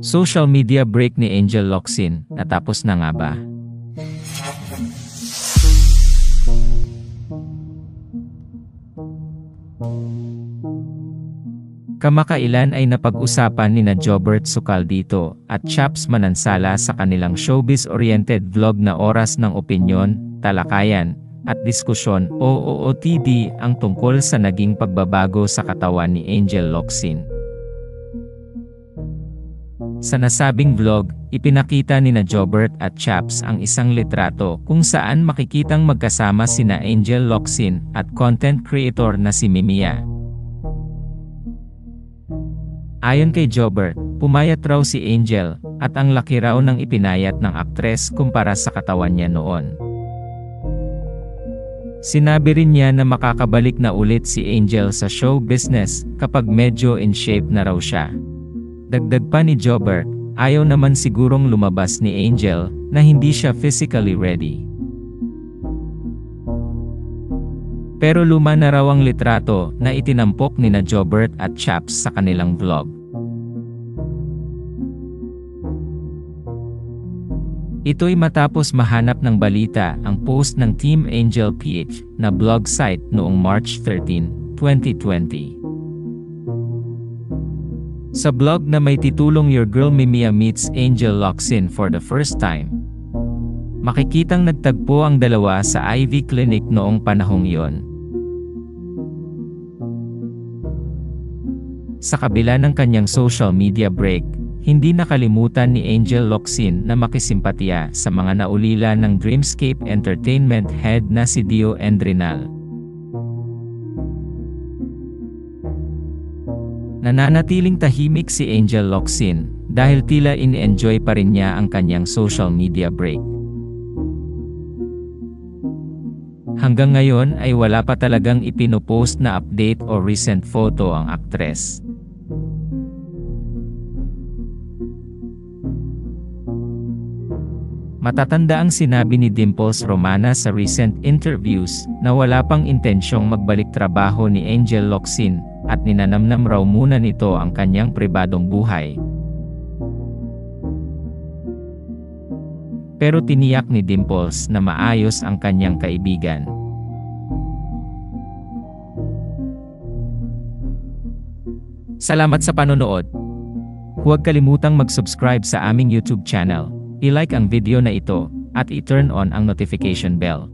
Social media break ni Angel Locsin, natapos na nga ba? Kamakailan ay napag-usapan nina Jobert Socaldito at Chaps Manansala sa kanilang showbiz-oriented vlog na Oras ng Opinyon, Talakayan, at Diskusyon o OOTD ang tungkol sa naging pagbabago sa katawan ni Angel Locsin. Sa nasabing vlog, ipinakita nina Jobert at Chaps ang isang litrato kung saan makikitang magkasama sina Angel Locsin at content creator na si Mimia. Ayon kay Jobert, pumayat raw si Angel, at ang laki raw ng ipinayat ng aktres kumpara sa katawan niya noon. Sinabi rin niya na makakabalik na ulit si Angel sa show business kapag medyo in shape na raw siya. Dagdag pa ni Jobert, ayaw naman sigurong lumabas ni Angel na hindi siya physically ready. Pero luma na raw ang litrato na itinampok nina Jobert at Chaps sa kanilang vlog. Ito'y matapos mahanap ng balita ang post ng Team Angel PH na blog site noong March 13, 2020. Sa blog na may titulong Your Girl Mimia Meets Angel Locsin for the First Time, makikitang nagtagpo ang dalawa sa IV Clinic noong panahong iyon. Sa kabila ng kanyang social media break, hindi nakalimutan ni Angel Locsin na makisimpatiya sa mga naulila ng Dreamscape Entertainment head na si Dio Endrinal. Nananatiling tahimik si Angel Locsin dahil tila in-enjoy pa rin niya ang kanyang social media break. Hanggang ngayon ay wala pa talagang ipinopost na update o recent photo ang aktres. Matatanda ang sinabi ni Dimples Romana sa recent interviews na wala pang intensyong magbalik trabaho ni Angel Locsin at ninanamnam raw muna nito ang kanyang pribadong buhay. Pero tiniyak ni Dimples na maayos ang kanyang kaibigan. Salamat sa panonood. Huwag kalimutang mag-subscribe sa aming YouTube channel. I-like ang video na ito, at i-turn on ang notification bell.